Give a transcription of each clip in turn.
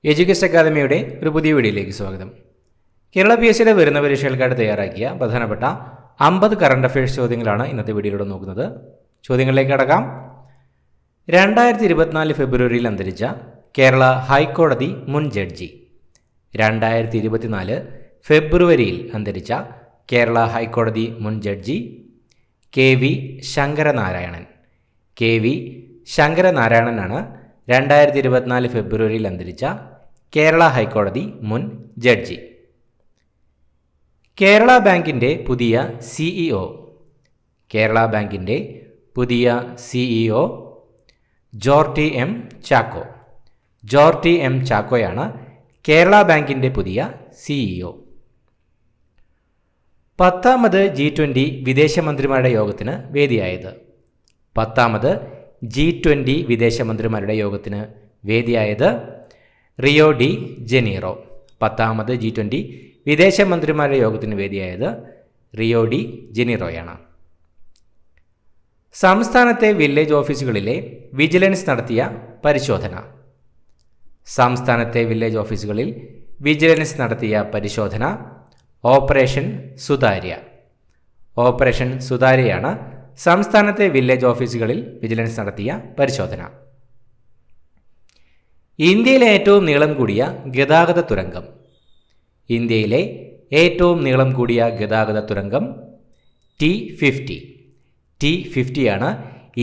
Education അക്കാദമിയുടെ ഒരു പുതിയ വീഡിയോയിലേക്ക് സ്വാഗതം. കേരള PSCയുടെ വരുന്ന പരീക്ഷകൾക്കായിട്ട് തയ്യാറാക്കിയ പ്രധാനപ്പെട്ട 50 കറണ്ട് അഫയേഴ്സ് ചോദ്യങ്ങളാണ് ഇന്നത്തെ വീഡിയോയിലൂടെ നോക്കുന്നത്. ചോദ്യങ്ങളിലേക്ക് കടക്കാം. 2024 ഫെബ്രുവരിയിൽ അന്തരിച്ച കേരള ഹൈക്കോടതി മുൻ ജഡ്ജി. 2024 ഫെബ്രുവരിയിൽ അന്തരിച്ച കേരള ഹൈക്കോടതി മുൻ ജഡ്ജി KV ശങ്കരനാരായണൻ. KV ശങ്കരനാരായണനാണ് 2024 ഫെബ്രുവരിയിൽ അന്തരിച്ച കേരള ഹൈക്കോടതി മുൻ ജഡ്ജി. കേരള ബാങ്കിൻ്റെ പുതിയ CEO. കേരള ബാങ്കിൻ്റെ പുതിയ CEO Jorty M. Chacko. Jorty M. ചാക്കോയാണ് Kerala ബാങ്കിൻ്റെ പുതിയ CEO. 10ാമത് G20 വിദേശമന്ത്രിമാരുടെ യോഗത്തിന് വേദിയായത്. 10ാമത് G20 വിദേശമന്ത്രിമാരുടെ യോഗത്തിന് വേദിയായത് റിയോ ഡി ജനീറോ. 10ാമത് G20 വിദേശമന്ത്രിമാരുടെ യോഗത്തിന് വേദിയായത് റിയോ ഡി ജനീറോയാണ്. സംസ്ഥാനത്തെ വില്ലേജ് ഓഫീസുകളിലെ വിജിലൻസ് നടത്തിയ പരിശോധന. സംസ്ഥാനത്തെ വില്ലേജ് ഓഫീസുകളിൽ വിജിലൻസ് നടത്തിയ പരിശോധന ഓപ്പറേഷൻ സുതാര്യ. ഓപ്പറേഷൻ സുതാര്യയാണ് സംസ്ഥാനത്തെ വില്ലേജ് ഓഫീസുകളിൽ വിജിലൻസ് നടത്തിയ പരിശോധന. ഇന്ത്യയിലെ ഏറ്റവും നീളം കൂടിയ ഗതാഗത തുരങ്കം. ഇന്ത്യയിലെ ഏറ്റവും നീളം കൂടിയ ഗതാഗത തുരങ്കം T50. T50 ആണ്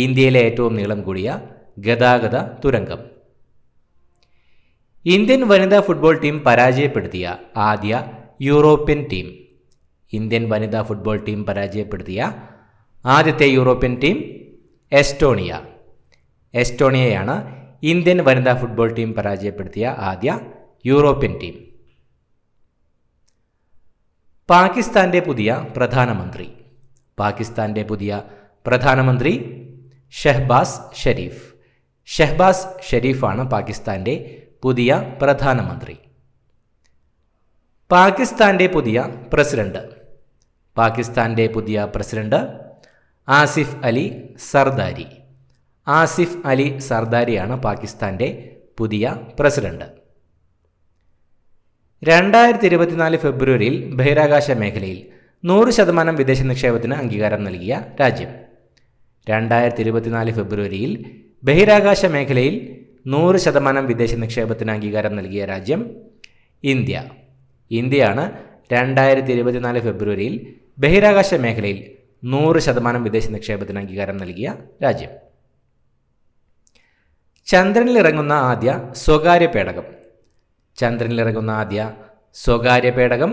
ഇന്ത്യയിലെ ഏറ്റവും നീളം കൂടിയ ഗതാഗത തുരങ്കം. ഇന്ത്യൻ വനിതാ ഫുട്ബോൾ ടീം പരാജയപ്പെടുത്തിയ ആദ്യ യൂറോപ്യൻ ടീം. ഇന്ത്യൻ വനിതാ ഫുട്ബോൾ ടീം പരാജയപ്പെടുത്തിയ ആദ്യത്തെ യൂറോപ്യൻ ടീം എസ്റ്റോണിയ. എസ്റ്റോണിയയാണ് ഇന്ത്യൻ വനിതാ ഫുട്ബോൾ ടീം പരാജയപ്പെടുത്തിയ ആദ്യ യൂറോപ്യൻ ടീം. പാകിസ്ഥാന്റെ പുതിയ പ്രധാനമന്ത്രി. പാകിസ്ഥാന്റെ പുതിയ പ്രധാനമന്ത്രി ഷെഹ്ബാസ് ഷെരീഫ്. ഷെഹ്ബാസ് ഷെരീഫാണ് പാകിസ്ഥാന്റെ പുതിയ പ്രധാനമന്ത്രി. പാകിസ്ഥാന്റെ പുതിയ പ്രസിഡന്റ്. പാകിസ്ഥാന്റെ പുതിയ പ്രസിഡന്റ് ആസിഫ് അലി സർദാരി. ആസിഫ് അലി സർദാരിയാണ് പാകിസ്ഥാന്റെ പുതിയ പ്രസിഡന്റ്. 2024 ഫെബ്രുവരിയിൽ ബഹിരാകാശ മേഖലയിൽ 100% വിദേശ നിക്ഷേപത്തിന് അംഗീകാരം നൽകിയ രാജ്യം. 2024 ഫെബ്രുവരിയിൽ ബഹിരാകാശ മേഖലയിൽ 100% വിദേശ നിക്ഷേപത്തിന് അംഗീകാരം നൽകിയ രാജ്യം ഇന്ത്യ. ഇന്ത്യയാണ് 2024 ഫെബ്രുവരിയിൽ ബഹിരാകാശ മേഖലയിൽ 100% വിദേശ നിക്ഷേപത്തിന് അംഗീകാരം നൽകിയ രാജ്യം. ചന്ദ്രനിലിറങ്ങുന്ന ആദ്യ സ്വകാര്യ പേടകം. ചന്ദ്രനിലിറങ്ങുന്ന ആദ്യ സ്വകാര്യ പേടകം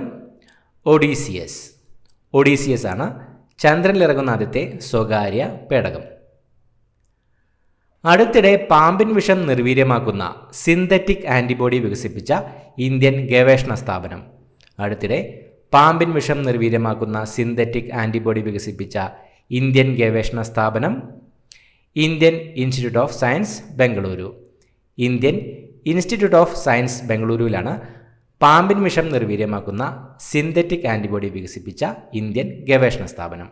ഒഡീസിയസ്. ഒഡീസിയസ് ആണ് ചന്ദ്രനിലിറങ്ങുന്ന ആദ്യത്തെ സ്വകാര്യ പേടകം. അടുത്തിടെ പാമ്പിൻ വിഷം നിർവീര്യമാക്കുന്ന സിന്തറ്റിക് ആൻറ്റിബോഡി വികസിപ്പിച്ച ഇന്ത്യൻ ഗവേഷണ സ്ഥാപനം. അടുത്തിടെ പാമ്പിൻ വിഷം നിർവീര്യമാക്കുന്ന സിന്തറ്റിക് ആൻറ്റിബോഡി വികസിപ്പിച്ച ഇന്ത്യൻ ഗവേഷണ സ്ഥാപനം Indian institute of science Bengaluru. Indian institute of science ബംഗളൂരുവിലാണ് പാമ്പിൻ വിഷം നിർവീര്യമാക്കുന്ന സിന്തറ്റിക് ആൻറ്റിബോഡി വികസിപ്പിച്ച ഇന്ത്യൻ ഗവേഷണ സ്ഥാപനം.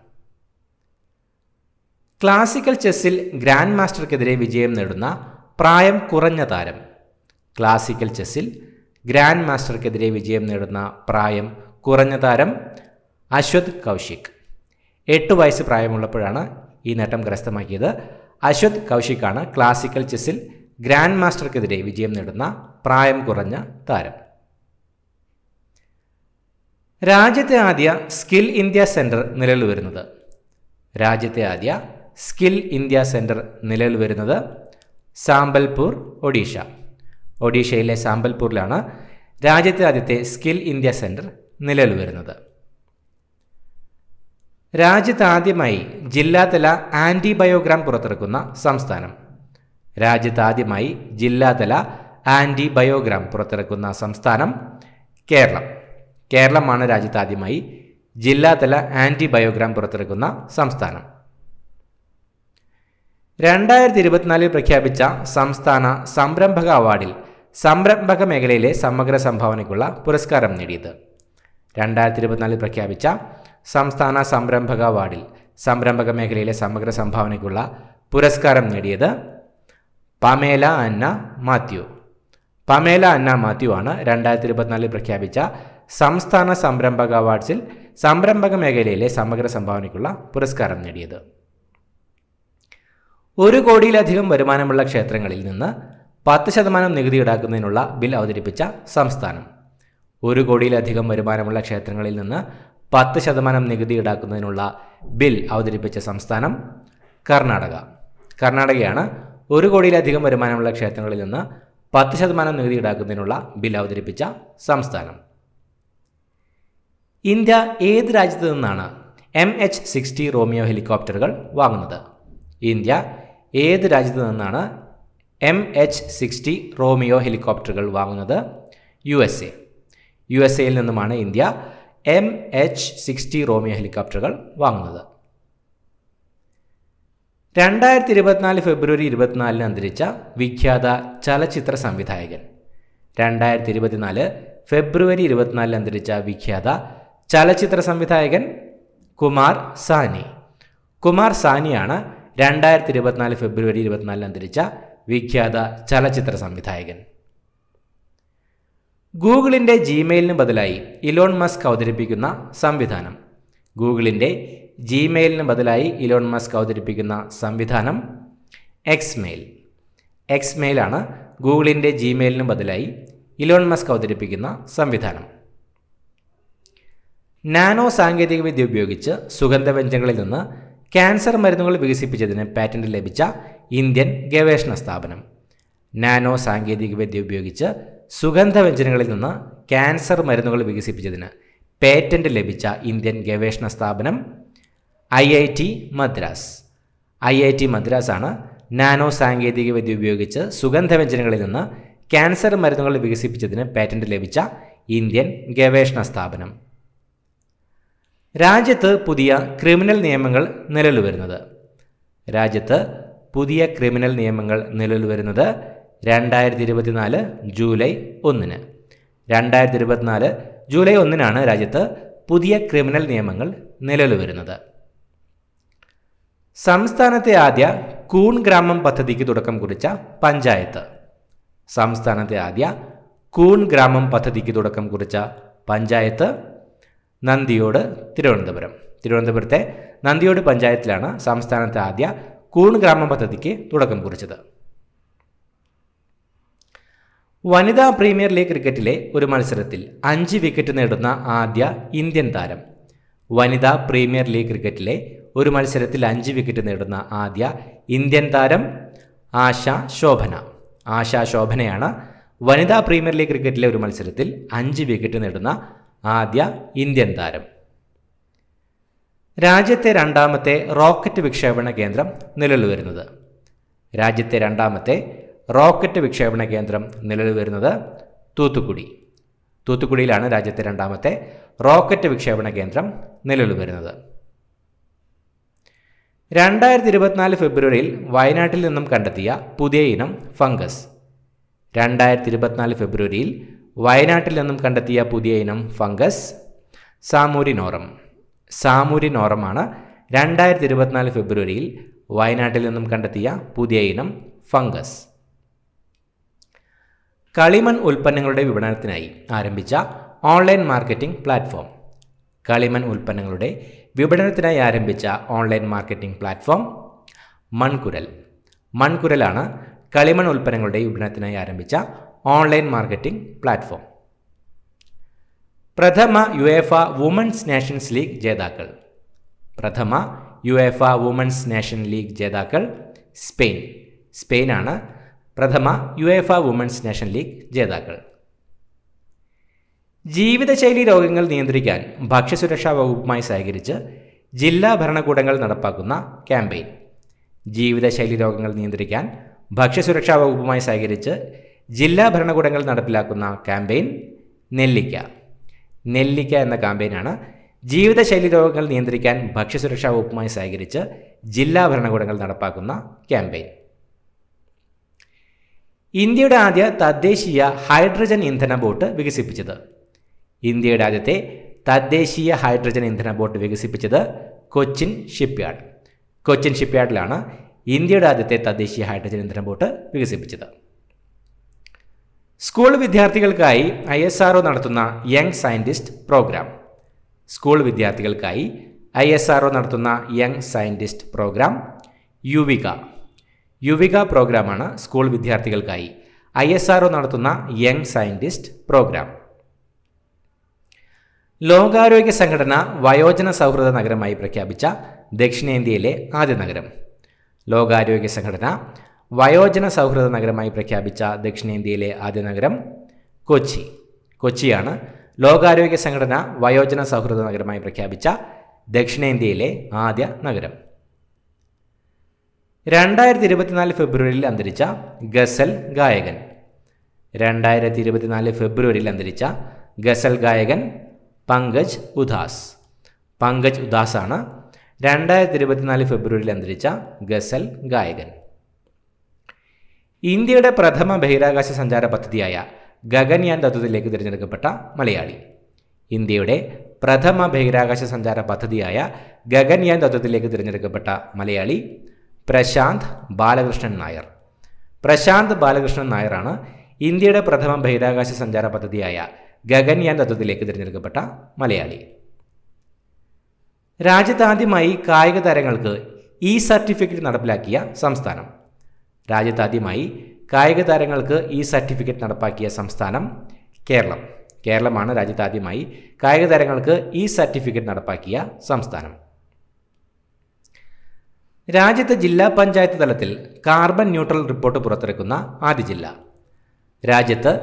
ക്ലാസിക്കൽ ചെസ്സിൽ ഗ്രാൻഡ് മാസ്റ്റർക്കെതിരെ വിജയം നേടുന്ന പ്രായം കുറഞ്ഞ താരം. ക്ലാസിക്കൽ ചെസ്സിൽ ഗ്രാൻഡ് മാസ്റ്റർക്കെതിരെ വിജയം നേടുന്ന പ്രായം കുറഞ്ഞ താരം അശ്വത് കൗശിക്. 8 വയസ്സ് പ്രായമുള്ളപ്പോഴാണ് ഈ നേട്ടം കരസ്ഥമാക്കിയത്. അശ്വത് കൗശിക്കാണ് ക്ലാസിക്കൽ ചെസ്സിൽ ഗ്രാൻഡ് മാസ്റ്റർക്കെതിരെ വിജയം നേടുന്ന പ്രായം കുറഞ്ഞ താരം. രാജ്യത്തെ ആദ്യ സ്കിൽ ഇന്ത്യ സെൻറ്റർ നിലവിൽ വരുന്നത്. രാജ്യത്തെ ആദ്യ സ്കിൽ ഇന്ത്യ സെൻറ്റർ നിലവിൽ വരുന്നത് സാമ്പൽപൂർ, ഒഡീഷ. ഒഡീഷയിലെ സാമ്പൽപൂരിലാണ് രാജ്യത്തെ ആദ്യത്തെ സ്കിൽ ഇന്ത്യ സെൻറ്റർ നിലവിൽ വരുന്നത്. രാജ്യത്ത് ആദ്യമായി ജില്ലാതല ആൻറ്റിബയോഗ്രാം പുറത്തിറക്കുന്ന സംസ്ഥാനം. രാജ്യത്ത് ആദ്യമായി ജില്ലാതല ആൻറ്റിബയോഗ്രാം പുറത്തിറക്കുന്ന സംസ്ഥാനം കേരളം. കേരളമാണ് രാജ്യത്ത് ആദ്യമായി ജില്ലാതല ആൻറ്റിബയോഗ്രാം പുറത്തിറക്കുന്ന സംസ്ഥാനം. 2024 പ്രഖ്യാപിച്ച സംസ്ഥാന സംരംഭക അവാർഡിൽ സംരംഭക മേഖലയിലെ സമഗ്ര സംഭാവനയ്ക്കുള്ള പുരസ്കാരം നേടിയത്. 2024 പ്രഖ്യാപിച്ച സംസ്ഥാന സംരംഭക അവാർഡിൽ സംരംഭക മേഖലയിലെ സമഗ്ര സംഭാവനയ്ക്കുള്ള പുരസ്കാരം നേടിയത് പമേല അന്ന മാത്യു. പമേല അന്ന മാത്യു ആണ് 2024 പ്രഖ്യാപിച്ച സംസ്ഥാന സംരംഭക അവാർഡ്സിൽ സംരംഭക മേഖലയിലെ സമഗ്ര സംഭാവനയ്ക്കുള്ള പുരസ്കാരം നേടിയത്. 1 കോടിയിലധികം വരുമാനമുള്ള ക്ഷേത്രങ്ങളിൽ നിന്ന് 10% നികുതി ഈടാക്കുന്നതിനുള്ള ബിൽ അവതരിപ്പിച്ച സംസ്ഥാനം. 1 കോടിയിലധികം വരുമാനമുള്ള ക്ഷേത്രങ്ങളിൽ നിന്ന് 10% നികുതി ഈടാക്കുന്നതിനുള്ള ബിൽ അവതരിപ്പിച്ച സംസ്ഥാനം കർണാടക. കർണാടകയാണ് 1 കോടിയിലധികം വരുമാനമുള്ള ക്ഷേത്രങ്ങളിൽ നിന്ന് 10% നികുതി ഈടാക്കുന്നതിനുള്ള ബിൽ അവതരിപ്പിച്ച സംസ്ഥാനം. ഇന്ത്യ ഏത് രാജ്യത്തു നിന്നാണ് MH-60 റോമിയോ ഹെലികോപ്റ്ററുകൾ വാങ്ങുന്നത്? ഇന്ത്യ ഏത് രാജ്യത്തു നിന്നാണ് MH-60 റോമിയോ ഹെലികോപ്റ്ററുകൾ വാങ്ങുന്നത്? USA നിന്നുമാണ് ഇന്ത്യ MH-60 റോമിയോ ഹെലികോപ്റ്ററുകൾ വാങ്ങുന്നത്. 2024 ഫെബ്രുവരി 24 അന്തരിച്ച വിഖ്യാത ചലച്ചിത്ര സംവിധായകൻ. 2024 ഫെബ്രുവരി 24 അന്തരിച്ച വിഖ്യാത ചലച്ചിത്ര സംവിധായകൻ കുമാർ സാനി. കുമാർ സാനിയാണ് 2024 ഫെബ്രുവരി 24 അന്തരിച്ച വിഖ്യാത ചലച്ചിത്ര സംവിധായകൻ. ഗൂഗിളിൻ്റെ ജിമെയിലിന് ബദലായി ഇലോൺ മസ്ക് അവതരിപ്പിക്കുന്ന സംവിധാനം. ഗൂഗിളിൻ്റെ ജിമെയിലിന് ബദലായി ഇലോൺ മസ്ക് അവതരിപ്പിക്കുന്ന സംവിധാനം എക്സ്മെയിൽ. എക്സ്മെയിലാണ് ഗൂഗിളിൻ്റെ ജിമെയിലിന് ബദലായി ഇലോൺ മസ്ക് അവതരിപ്പിക്കുന്ന സംവിധാനം. നാനോ സാങ്കേതികവിദ്യ ഉപയോഗിച്ച് സുഗന്ധവ്യഞ്ജനങ്ങളിൽ നിന്ന് ക്യാൻസർ മരുന്നുകൾ വികസിപ്പിച്ചതിന് പാറ്റന്റ് ലഭിച്ച ഇന്ത്യൻ ഗവേഷണ സ്ഥാപനം. നാനോ സാങ്കേതികവിദ്യ ഉപയോഗിച്ച് സുഗന്ധവ്യഞ്ജനങ്ങളിൽ നിന്ന് ക്യാൻസർ മരുന്നുകൾ വികസിപ്പിച്ചതിന് പേറ്റന്റ് ലഭിച്ച ഇന്ത്യൻ ഗവേഷണ സ്ഥാപനം IIT മദ്രാസ്. IIT മദ്രാസ് ആണ് നാനോ സാങ്കേതികവിദ്യ ഉപയോഗിച്ച് സുഗന്ധവ്യഞ്ജനങ്ങളിൽ നിന്ന് ക്യാൻസർ മരുന്നുകൾ വികസിപ്പിച്ചതിന് പേറ്റന്റ് ലഭിച്ച ഇന്ത്യൻ ഗവേഷണ സ്ഥാപനം. രാജ്യത്ത് പുതിയ ക്രിമിനൽ നിയമങ്ങൾ നിലവിൽ വരുന്നത്. രാജ്യത്ത് പുതിയ ക്രിമിനൽ നിയമങ്ങൾ നിലവിൽ വരുന്നത് 2024 ജൂലൈ 1. 2024 ജൂലൈ 1 രാജ്യത്ത് പുതിയ ക്രിമിനൽ നിയമങ്ങൾ നിലവിൽ വരുന്നത്. സംസ്ഥാനത്തെ ആദ്യ കൂൺ ഗ്രാമം പദ്ധതിക്ക് തുടക്കം കുറിച്ച പഞ്ചായത്ത്. സംസ്ഥാനത്തെ ആദ്യ കൂൺ ഗ്രാമം പദ്ധതിക്ക് തുടക്കം കുറിച്ച പഞ്ചായത്ത് നന്ദിയോട്, തിരുവനന്തപുരം. തിരുവനന്തപുരത്തെ നന്ദിയോട് പഞ്ചായത്തിലാണ് സംസ്ഥാനത്തെ ആദ്യ കൂൺ ഗ്രാമം പദ്ധതിക്ക് തുടക്കം കുറിച്ചത്. വനിതാ പ്രീമിയർ ലീഗ് ക്രിക്കറ്റിലെ ഒരു മത്സരത്തിൽ 5 വിക്കറ്റ് നേടുന്ന ആദ്യ ഇന്ത്യൻ താരം. വനിതാ പ്രീമിയർ ലീഗ് ക്രിക്കറ്റിലെ ഒരു മത്സരത്തിൽ 5 വിക്കറ്റ് നേടുന്ന ആദ്യ ഇന്ത്യൻ താരം ആശാ ശോഭന. ആശാ ശോഭനയാണ് വനിതാ പ്രീമിയർ ലീഗ് ക്രിക്കറ്റിലെ ഒരു മത്സരത്തിൽ 5 വിക്കറ്റ് നേടുന്ന ആദ്യ ഇന്ത്യൻ താരം. രാജ്യത്തെ രണ്ടാമത്തെ റോക്കറ്റ് വിക്ഷേപണ കേന്ദ്രം നിലവിൽ വരുന്നത്. രാജ്യത്തെ രണ്ടാമത്തെ റോക്കറ്റ് വിക്ഷേപണ കേന്ദ്രം നിലവിൽ വരുന്നത് തൂത്തുക്കുടി. തൂത്തുക്കുടിയിലാണ് രാജ്യത്തെ രണ്ടാമത്തെ റോക്കറ്റ് വിക്ഷേപണ കേന്ദ്രം നിലവിൽ വരുന്നത്. 2024 ഫെബ്രുവരിയിൽ വയനാട്ടിൽ നിന്നും കണ്ടെത്തിയ പുതിയ ഇനം ഫംഗസ്. 2024 ഫെബ്രുവരിയിൽ വയനാട്ടിൽ നിന്നും കണ്ടെത്തിയ പുതിയ ഇനം ഫംഗസ് സാമൂരിനോറം. സാമൂരിനോറമാണ് 2024 ഫെബ്രുവരിയിൽ വയനാട്ടിൽ നിന്നും കണ്ടെത്തിയ പുതിയ ഇനം ഫംഗസ്. കളിമൺ ഉൽപ്പന്നങ്ങളുടെ വിപണനത്തിനായി ആരംഭിച്ച ഓൺലൈൻ മാർക്കറ്റിംഗ് പ്ലാറ്റ്ഫോം. കളിമൺ ഉൽപ്പന്നങ്ങളുടെ വിപണനത്തിനായി ആരംഭിച്ച ഓൺലൈൻ മാർക്കറ്റിംഗ് പ്ലാറ്റ്ഫോം മൺകുരൽ. മൺകുരലാണ് കളിമൺ ഉൽപ്പന്നങ്ങളുടെ വിപണനത്തിനായി ആരംഭിച്ച ഓൺലൈൻ മാർക്കറ്റിംഗ് പ്ലാറ്റ്ഫോം. പ്രഥമ യുവേഫ വുമൻസ് നേഷൻസ് ലീഗ് ജേതാക്കൾ. പ്രഥമ യുവേഫ വുമൻസ് നേഷൻ ലീഗ് ജേതാക്കൾ സ്പെയിൻ. സ്പെയിനാണ് പ്രഥമ യുവേഫ വുമൻസ് നേഷൻ ലീഗ് ജേതാക്കൾ. ജീവിതശൈലി രോഗങ്ങൾ നിയന്ത്രിക്കാൻ ഭക്ഷ്യസുരക്ഷാ വകുപ്പുമായി സഹകരിച്ച് ജില്ലാ ഭരണകൂടങ്ങൾ നടപ്പാക്കുന്ന ക്യാമ്പയിൻ. ജീവിതശൈലി രോഗങ്ങൾ നിയന്ത്രിക്കാൻ ഭക്ഷ്യസുരക്ഷാ വകുപ്പുമായി സഹകരിച്ച് ജില്ലാ ഭരണകൂടങ്ങൾ നടപ്പിലാക്കുന്ന ക്യാമ്പയിൻ നെല്ലിക്ക. നെല്ലിക്ക എന്ന ക്യാമ്പയിനാണ് ജീവിതശൈലി രോഗങ്ങൾ നിയന്ത്രിക്കാൻ ഭക്ഷ്യസുരക്ഷാ വകുപ്പുമായി സഹകരിച്ച് ജില്ലാ ഭരണകൂടങ്ങൾ നടപ്പാക്കുന്ന ക്യാമ്പയിൻ. ഇന്ത്യയുടെ ആദ്യ തദ്ദേശീയ ഹൈഡ്രജൻ ഇന്ധന ബോട്ട് വികസിപ്പിച്ചത്. ഇന്ത്യയുടെ ആദ്യത്തെ തദ്ദേശീയ ഹൈഡ്രജൻ ഇന്ധന ബോട്ട് വികസിപ്പിച്ചത് കൊച്ചിൻ ഷിപ്പ്യാർഡ്. കൊച്ചിൻ ഷിപ്പ്യാർഡിലാണ് ഇന്ത്യയുടെ ആദ്യത്തെ തദ്ദേശീയ ഹൈഡ്രജൻ ഇന്ധന ബോട്ട് വികസിപ്പിച്ചത്. സ്കൂൾ വിദ്യാർത്ഥികൾക്കായി ISRO നടത്തുന്ന യങ് സയൻറ്റിസ്റ്റ് പ്രോഗ്രാം. സ്കൂൾ വിദ്യാർത്ഥികൾക്കായി ISRO നടത്തുന്ന യങ് സയൻറ്റിസ്റ്റ് പ്രോഗ്രാം യുവിക പ്രോഗ്രാമാണ് സ്കൂൾ വിദ്യാർത്ഥികൾക്കായി ISRO നടത്തുന്ന യങ് സയൻറ്റിസ്റ്റ് പ്രോഗ്രാം. ലോകാരോഗ്യ സംഘടന വയോജന സൗഹൃദ നഗരമായി പ്രഖ്യാപിച്ച ദക്ഷിണേന്ത്യയിലെ ആദ്യ നഗരം. ലോകാരോഗ്യ സംഘടന വയോജന സൗഹൃദ നഗരമായി പ്രഖ്യാപിച്ച ദക്ഷിണേന്ത്യയിലെ ആദ്യ നഗരം കൊച്ചിയാണ് ലോകാരോഗ്യ സംഘടന വയോജന സൗഹൃദ നഗരമായി പ്രഖ്യാപിച്ച ദക്ഷിണേന്ത്യയിലെ ആദ്യ നഗരം. 2024 ഫെബ്രുവരിയിൽ അന്തരിച്ച ഗസൽ ഗായകൻ. 2024 ഫെബ്രുവരിയിൽ അന്തരിച്ച ഗസൽ ഗായകൻ പങ്കജ് ഉദാസ് ആണ് 2024 ഫെബ്രുവരിയിൽ അന്തരിച്ച ഗസൽ ഗായകൻ. ഇന്ത്യയുടെ പ്രഥമ ബഹിരാകാശ സഞ്ചാര പദ്ധതിയായ ഗഗൻയാൻ ദൗത്യത്തിലേക്ക് തിരഞ്ഞെടുക്കപ്പെട്ട മലയാളി. ഇന്ത്യയുടെ പ്രഥമ ബഹിരാകാശ സഞ്ചാര പദ്ധതിയായ ഗഗൻയാൻ ദൗത്യത്തിലേക്ക് തിരഞ്ഞെടുക്കപ്പെട്ട മലയാളി പ്രശാന്ത് ബാലകൃഷ്ണൻ നായരാണ് ഇന്ത്യയുടെ പ്രഥമ ബഹിരാകാശ സഞ്ചാര പദ്ധതിയായ ഗഗൻയാൻ ദൗത്യത്തിലേക്ക് തിരഞ്ഞെടുക്കപ്പെട്ട മലയാളി. രാജ്യത്താദ്യമായി കായിക താരങ്ങൾക്ക് സർട്ടിഫിക്കറ്റ് നടപ്പിലാക്കിയ സംസ്ഥാനം. രാജ്യത്താദ്യമായി കായിക താരങ്ങൾക്ക് സർട്ടിഫിക്കറ്റ് നടപ്പാക്കിയ സംസ്ഥാനം കേരളമാണ് രാജ്യത്താദ്യമായി കായിക താരങ്ങൾക്ക് സർട്ടിഫിക്കറ്റ് നടപ്പാക്കിയ സംസ്ഥാനം. രാജ്യത്തെ ജില്ലാ പഞ്ചായത്ത് തലത്തിൽ കാർബൺ ന്യൂട്രൽ റിപ്പോർട്ട് പുറത്തിറക്കുന്ന ആദ്യ ജില്ല. രാജ്യത്ത്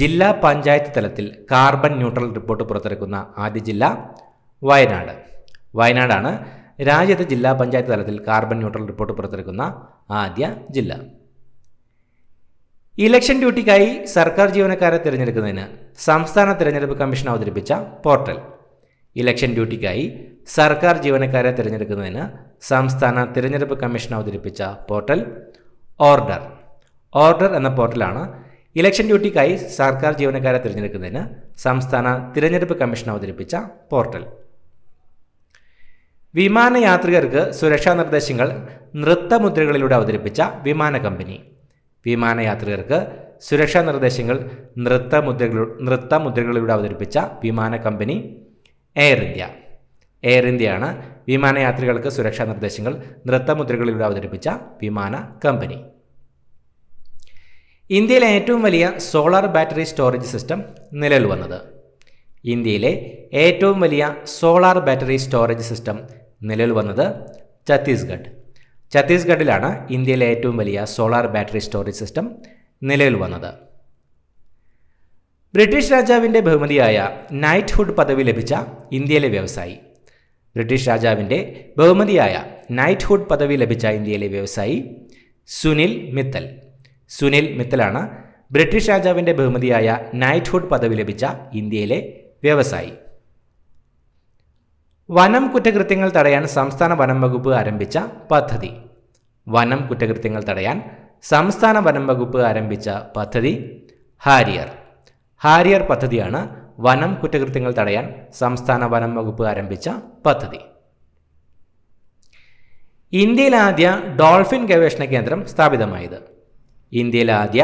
ജില്ലാ പഞ്ചായത്ത് തലത്തിൽ കാർബൺ ന്യൂട്രൽ റിപ്പോർട്ട് പുറത്തിറക്കുന്ന ആദ്യ ജില്ല വയനാടാണ് രാജ്യത്തെ ജില്ലാ പഞ്ചായത്ത് തലത്തിൽ കാർബൺ ന്യൂട്രൽ റിപ്പോർട്ട് പുറത്തിറക്കുന്ന ആദ്യ ജില്ല. ഇലക്ഷൻ ഡ്യൂട്ടിക്കായി സർക്കാർ ജീവനക്കാരെ തിരഞ്ഞെടുക്കുന്നതിന് സംസ്ഥാന തിരഞ്ഞെടുപ്പ് കമ്മീഷൻ അവതരിപ്പിച്ച പോർട്ടൽ. ഇലക്ഷൻ ഡ്യൂട്ടിക്കായി സർക്കാർ ജീവനക്കാരെ തിരഞ്ഞെടുക്കുന്നതിന് സംസ്ഥാന തിരഞ്ഞെടുപ്പ് കമ്മീഷൻ അവതരിപ്പിച്ച പോർട്ടൽ ഓർഡർ എന്ന പോർട്ടലാണ് ഇലക്ഷൻ ഡ്യൂട്ടിക്കായി സർക്കാർ ജീവനക്കാരെ തിരഞ്ഞെടുക്കുന്നതിന് സംസ്ഥാന തിരഞ്ഞെടുപ്പ് കമ്മീഷൻ അവതരിപ്പിച്ച പോർട്ടൽ. വിമാനയാത്രികർക്ക് സുരക്ഷാ നിർദ്ദേശങ്ങൾ നൃത്തമുദ്രകളിലൂടെ അവതരിപ്പിച്ച വിമാന കമ്പനി. വിമാനയാത്രികർക്ക് സുരക്ഷാ നിർദ്ദേശങ്ങൾ നൃത്തമുദ്രകളിലൂടെ അവതരിപ്പിച്ച വിമാന കമ്പനി എയർ ഇന്ത്യയാണ് വിമാനയാത്രികൾക്ക് സുരക്ഷാ നിർദ്ദേശങ്ങൾ നൃത്തമുദ്രകളിലൂടെ അവതരിപ്പിച്ച വിമാന കമ്പനി. ഇന്ത്യയിലെ ഏറ്റവും വലിയ സോളാർ ബാറ്ററി സ്റ്റോറേജ് സിസ്റ്റം നിലവിൽ വന്നത്. ഇന്ത്യയിലെ ഏറ്റവും വലിയ സോളാർ ബാറ്ററി സ്റ്റോറേജ് സിസ്റ്റം നിലവിൽ വന്നത് ഛത്തീസ്ഗഡിലാണ് ഇന്ത്യയിലെ ഏറ്റവും വലിയ സോളാർ ബാറ്ററി സ്റ്റോറേജ് സിസ്റ്റം നിലവിൽ വന്നത്. ബ്രിട്ടീഷ് രാജാവിൻ്റെ ബഹുമതിയായ നൈറ്റ്ഹുഡ് പദവി ലഭിച്ച ഇന്ത്യയിലെ വ്യവസായി. ബ്രിട്ടീഷ് രാജാവിൻ്റെ ബഹുമതിയായ നൈറ്റ്ഹുഡ് പദവി ലഭിച്ച ഇന്ത്യയിലെ വ്യവസായി സുനിൽ മിത്തലാണ് ബ്രിട്ടീഷ് രാജാവിൻ്റെ ബഹുമതിയായ നൈറ്റ്ഹുഡ് പദവി ലഭിച്ച ഇന്ത്യയിലെ വ്യവസായി. വനം കുറ്റകൃത്യങ്ങൾ തടയാൻ സംസ്ഥാന വനം വകുപ്പ് ആരംഭിച്ച പദ്ധതി. വനം കുറ്റകൃത്യങ്ങൾ തടയാൻ സംസ്ഥാന വനം വകുപ്പ് ആരംഭിച്ച പദ്ധതി ഹാരിയർ പദ്ധതിയാണ് വനം കുറ്റകൃത്യങ്ങൾ തടയാൻ സംസ്ഥാന വനം വകുപ്പ് ആരംഭിച്ച പദ്ധതി. ഇന്ത്യയിലെ ആദ്യ ഡോൾഫിൻ ഗവേഷണ കേന്ദ്രം സ്ഥാപിതമായത്. ഇന്ത്യയിലെ ആദ്യ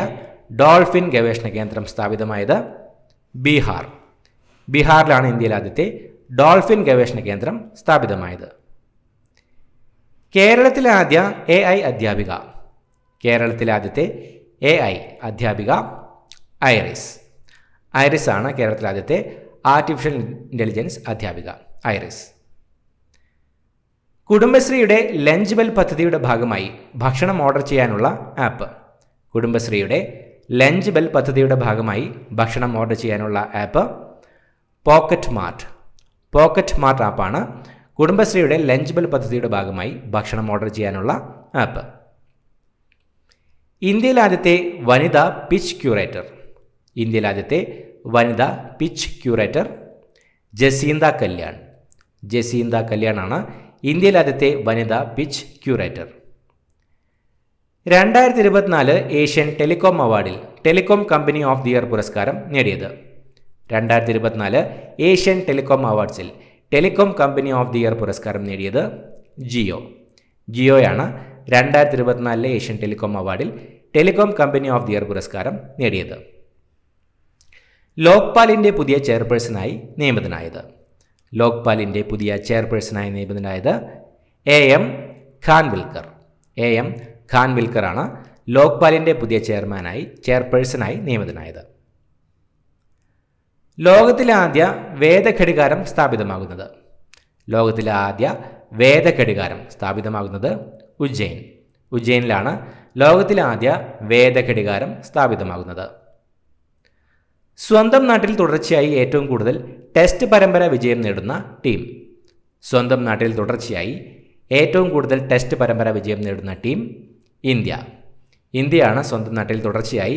ഡോൾഫിൻ ഗവേഷണ കേന്ദ്രം സ്ഥാപിതമായത് ബീഹാറിലാണ് ഇന്ത്യയിലെ ആദ്യത്തെ ഡോൾഫിൻ ഗവേഷണ കേന്ദ്രം സ്ഥാപിതമായത്. കേരളത്തിലെ ആദ്യ AI അധ്യാപിക. കേരളത്തിലെ ആദ്യത്തെ AI അധ്യാപിക ഐറിസ് ആണ് കേരളത്തിലെ ആദ്യത്തെ ആർട്ടിഫിഷ്യൽ ഇൻ്റലിജൻസ് അധ്യാപിക ഐറിസ്. കുടുംബശ്രീയുടെ ലഞ്ച് ബെൽ പദ്ധതിയുടെ ഭാഗമായി ഭക്ഷണം ഓർഡർ ചെയ്യാനുള്ള ആപ്പ്. കുടുംബശ്രീയുടെ ലഞ്ച് ബെൽ പദ്ധതിയുടെ ഭാഗമായി ഭക്ഷണം ഓർഡർ ചെയ്യാനുള്ള ആപ്പ് പോക്കറ്റ് മാർട്ട് ആപ്പാണ് കുടുംബശ്രീയുടെ ലഞ്ച് ബെൽ പദ്ധതിയുടെ ഭാഗമായി ഭക്ഷണം ഓർഡർ ചെയ്യാനുള്ള ആപ്പ്. ഇന്ത്യയിലെ ആദ്യത്തെ വനിതാ പിച്ച് ക്യൂറേറ്റർ. ഇന്ത്യയിലെ ആദ്യത്തെ വനിതാ പിച്ച് ക്യൂറേറ്റർ ജസീന്ത കല്യാണാണ് ഇന്ത്യയിലെ ആദ്യത്തെ വനിതാ പിച്ച് ക്യൂറേറ്റർ. 2024 ഏഷ്യൻ ടെലികോം അവാർഡിൽ telecom company of the year പുരസ്കാരം നേടിയത്. 2024 ഏഷ്യൻ ടെലികോം അവാർഡ്സിൽ telecom company of the year പുരസ്കാരം നേടിയത് ജിയോയാണ് 2024 ഏഷ്യൻ ടെലികോം അവാർഡിൽ telecom company of the year പുരസ്കാരം നേടിയത്. ലോക്പാലിൻ്റെ പുതിയ ചെയർപേഴ്സണായി നിയമിതനായത്. ലോക്പാലിൻ്റെ പുതിയ ചെയർപേഴ്സണായി നിയമിതനായത് AM ഖാൻവിൽക്കർ. AM ഖാൻവിൽക്കറാണ് ലോക്പാലിൻ്റെ പുതിയ ചെയർപേഴ്സണായി നിയമിതനായത്. ലോകത്തിലെ ആദ്യ വേദഘടികാരം സ്ഥാപിതമാകുന്നത്. ലോകത്തിലെ ആദ്യ വേദഘടികാരം സ്ഥാപിതമാകുന്നത് ഉജ്ജയിനിലാണ് ലോകത്തിലെ ആദ്യ വേദഘടികാരം സ്ഥാപിതമാകുന്നത്. സ്വന്തം നാട്ടിൽ തുടർച്ചയായി ഏറ്റവും കൂടുതൽ ടെസ്റ്റ് പരമ്പര വിജയം നേടുന്ന ടീം. സ്വന്തം നാട്ടിൽ തുടർച്ചയായി ഏറ്റവും കൂടുതൽ ടെസ്റ്റ് പരമ്പര വിജയം നേടുന്ന ടീം ഇന്ത്യ. ഇന്ത്യയാണ് സ്വന്തം നാട്ടിൽ തുടർച്ചയായി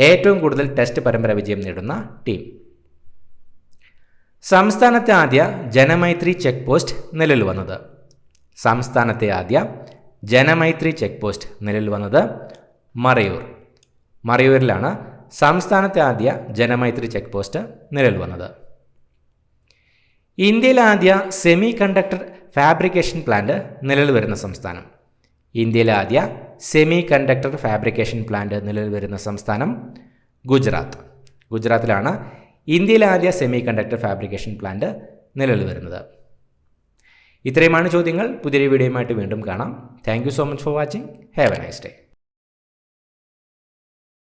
ഏറ്റവും കൂടുതൽ ടെസ്റ്റ് പരമ്പര വിജയം നേടുന്ന ടീം. സംസ്ഥാനത്തെ ആദ്യ ജനമൈത്രി ചെക്ക് പോസ്റ്റ് നിലവിൽ വന്നത്. സംസ്ഥാനത്തെ ആദ്യ ജനമൈത്രി ചെക്ക് പോസ്റ്റ് നിലവിൽ വന്നത് മറയൂരിലാണ് സംസ്ഥാനത്തെ ആദ്യ ജനമൈത്രി ചെക്ക് പോസ്റ്റ് നിലവിൽ വന്നത്. ഇന്ത്യയിലെ ആദ്യ സെമി കണ്ടക്ടർ ഫാബ്രിക്കേഷൻ പ്ലാന്റ് നിലവിൽ വരുന്ന സംസ്ഥാനം. ഇന്ത്യയിലെ ആദ്യ സെമി കണ്ടക്ടർ ഫാബ്രിക്കേഷൻ പ്ലാന്റ് നിലവിൽ വരുന്ന സംസ്ഥാനം ഗുജറാത്തിലാണ് ഇന്ത്യയിലെ ആദ്യ സെമി കണ്ടക്ടർ ഫാബ്രിക്കേഷൻ പ്ലാന്റ് നിലവിൽ വരുന്നത്. ഇത്രയുമാണ് ചോദ്യങ്ങൾ. പുതിയൊരു വീഡിയോയുമായിട്ട് വീണ്ടും കാണാം. Thank you so much for watching. Have A nice day.